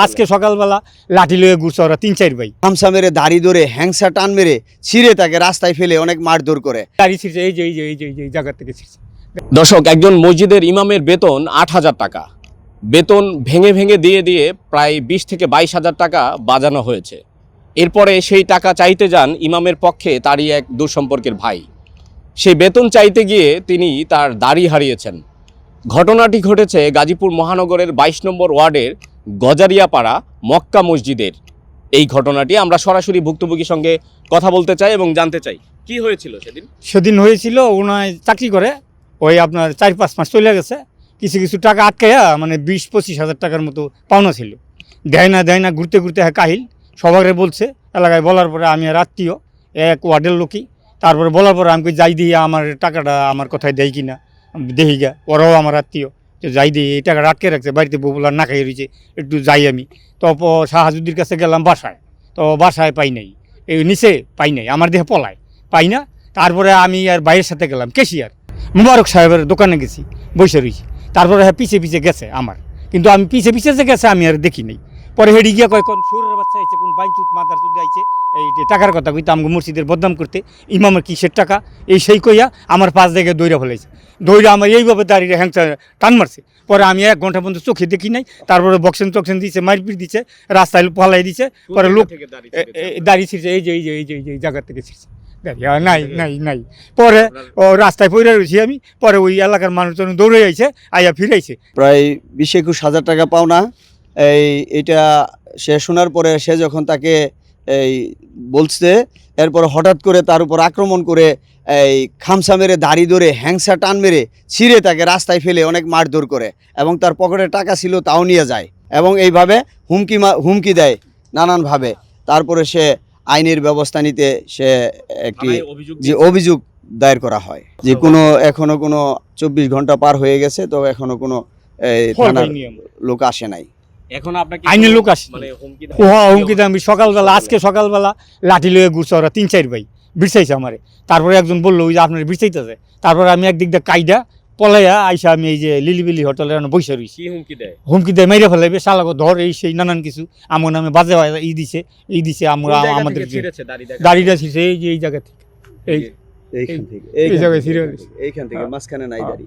আজকে সকালবেলা লাঠি লয়ে ঘুরছে ওরা ৩-৪ ভাই। গামছা মেরে দাড়ি ধরে হ্যাংসা টান মেরে ছিঁড়ে তাকে রাস্তায় ফেলে অনেক মারধর করে। গাড়ি ছিঁড়ছে, এই জায়গা থেকে ছিঁড়ছে। দর্শক, একজন মসজিদের ইমামের বেতন ৮,০০০ টাকা। বেতন ভেঙে ভেঙে দিয়ে দিয়ে প্রায় ২০ থেকে ২২,০০০ টাকা বাজানো হয়েছে। এরপরে সেই টাকা চাইতে যান ইমামের পক্ষে তারই এক দূরসম্পর্কের ভাই। সেই বেতন চাইতে গিয়ে তিনি তার দাড়ি হারিয়েছেন। ঘটনাটি ঘটেছে গাজীপুর মহানগরের ২২ নম্বর ওয়ার্ডের গজারিয়াপাড়া মক্কা মসজিদের। এই ঘটনাটি আমরা সরাসরি ভুক্তভোগীর সঙ্গে কথা বলতে চাই এবং জানতে চাই কি হয়েছিল সেদিন। সেদিন হয়েছিল ওনায় চাকরি করে, ওই আপনার ৪-৫ মাস চলে গেছে। কিছু টাকা আটকাইয়া মানে ২০-২৫ হাজার টাকার মতো পাওনা ছিল। দেয় না ঘুরতে ঘুরতে হ্যাঁ কাহিল সবারে বলছে এলাকায়। বলার পরে আমি আর আত্মীয় এক ওয়ার্ডের লোকই, তারপরে বলার পরে আমি যাই দিয়ে আমার টাকাটা আমার কথায় দেয় কিনা দেখি গা। ওরাও আমার আত্মীয়, তো যাই দিয়ে এই টাকাটা আটকে রাখছে, বাড়িতে বউলার না খাইয়ে রয়েছে, একটু যাই আমি। তো শাহাজুদ্দির কাছে গেলাম বাসায়, তো বাসায় পাই নাই, এই নিচে পাই নাই, আমার দেহে পলায় পাই না। তারপরে আমি আর বাইরের সাথে গেলাম কেশিয়ার মুবারক সাহেবের দোকানে গেছি, বসে রয়েছি। তারপরে হ্যাঁ পিছে গেছে আমার, কিন্তু আমি পিছে যে গেছে আমি আর দেখি নাই। পরে হেডি গিয়া কয় কোন সুরের বাচ্চা আইছে, কোন বাইচুত মাদার চুদ আইছে এই যে টাকার কথা কইতে আমাকে মসজিদের বদনাম করতে, ইমামের কিসের টাকা এই সেই কইয়া আমার পাশ দেখে দৌড়া ফেলাইছে। দৌড়া আমার এইভাবে দাঁড়িয়ে হ্যাংসা টান মারছে। পরে আমি 1 ঘন্টা পর্যন্ত চোখে দেখি নাই। তারপরে বক্সেন দিছে, মারপিট দিছে, রাস্তায় পালাই দিছে। পরে লোক দাঁড়িয়ে ছিঁড়ছে, এই জায়গা থেকে ছিঁড়ছে। নাই পরে ও রাস্তায় পড়ে রয়েছি আমি। পরে ওই এলাকার মানুষজন দৌড়ে আইছে, আইয়া ফিরাইছে। প্রায় ২০-২১ হাজার টাকা পাওনা। এটা সে শোনার পরে সে যখন তাকে বলছে, এরপর হঠাৎ করে তার উপর আক্রমণ করে খামসা মেরে দাড়ি ধরে হ্যাংসা টান মেরে ছিঁড়ে তাকে রাস্তায় ফেলে অনেক মারধর করে এবং তার পকেটে টাকা ছিল তাও নিয়ে যায় এবং এইভাবে হুমকি দেয় নানানভাবে। তারপরে সে আইনের ব্যবস্থা নিতে সে একটি অভিযোগ দায়ের করা হয়। যে এখনো কোনো ২৪ ঘন্টা পার হয়ে গেছে, তো এখনো কোনো থানার লোক আসে নাই। এখন আপনাকে আইনের লোক আসে মানে হুমকি দেয়। আমি সকালবেলা আজকে সকালবেলা লাঠি লয়ে ঘুরছে ওরা ৩-৪ ভাই, বিরসাইছে আমারে। তারপরে একজন বললো ওই যে আপনার বিরসাইতেছে। তারপরে আমি একদিক দিয়ে কাইডা পলাইয়া আইসা আমি এই যে লিলিবিলি হোটেলের বসে রয়েছি। হুমকি দেয় মেরে ফেলাইবে, শালাগো ধর এই সেই নানান কিছু আমার নামে বাজে ই দিছে আমরা আমাদের দাড়িটা ছিঁড়ছে এই জায়গা থেকে, এইখান থেকে মাঝখানে নাই দাড়ি।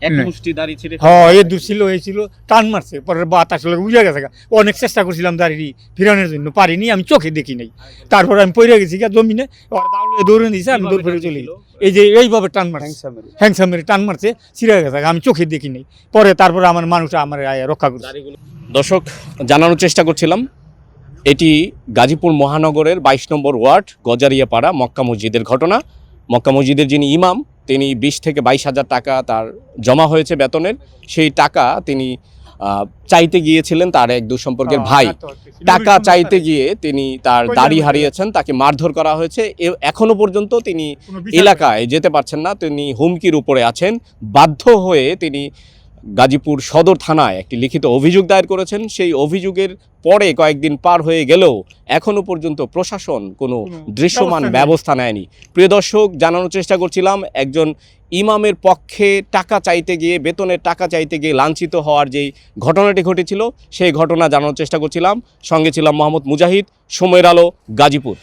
এক মুষ্টি দাড়ি ছিঁড়ে এই দূর ছিল, এই ছিল টান মারছে। পরে বাতাস উড়ে গেছে। অনেক চেষ্টা করছিলাম দাড়ি ফিরানোর জন্য, পারিনি, আমি চোখে দেখি নাই। তারপরে আমি পড়ে গেছি জমিনে, দৌড়ে দিয়েছে, আমি দৌড় ফেলে চলে গেছি। এই যে এইভাবে টান মারছে, হ্যাংসা মেরে টান মারছে, ছিঁড়ে গেছে, আমি চোখে দেখি নাই। পরে তারপরে আমার মানুষ আমার রক্ষা করছে। দর্শক, জানানোর চেষ্টা করছিলাম এটি গাজীপুর মহানগরের ২২ নম্বর ওয়ার্ড গজারিয়াপাড়া মক্কা মসজিদের ঘটনা। মক্কা মসজিদের যিনি ইমাম, তিনি ২০ থেকে ২২ হাজার টাকা তার জমা হয়েছে বেতনের। সেই টাকা তিনি চাইতে গিয়েছিলেন তার এক দূরসম্পর্কের ভাই। টাকা চাইতে গিয়ে তিনি তার দাড়ি হারিয়েছেন, তাকে মারধর করা হয়েছে। এখনো পর্যন্ত তিনি এলাকায় যেতে পারছেন না, তিনি হুমকির উপরে আছেন। বাধ্য হয়ে তিনি গাজীপুর সদর থানায় একটি লিখিত অভিযোগ দায়ের করেছেন। সেই অভিযোগের পরে কয়েকদিন পার হয়ে গেলেও এখনও পর্যন্ত প্রশাসন কোনো দৃশ্যমান ব্যবস্থা নেয়নি। প্রিয় দর্শক, জানানোর চেষ্টা করছিলাম একজন ইমামের পক্ষে টাকা চাইতে গিয়ে, বেতনের টাকা চাইতে গিয়ে লাঞ্ছিত হওয়ার যেই ঘটনাটি ঘটেছিল, সেই ঘটনা জানানোর চেষ্টা করছিলাম। সঙ্গে ছিলাম মোহাম্মদ মুজাহিদ, সময়ের আলো, গাজীপুর।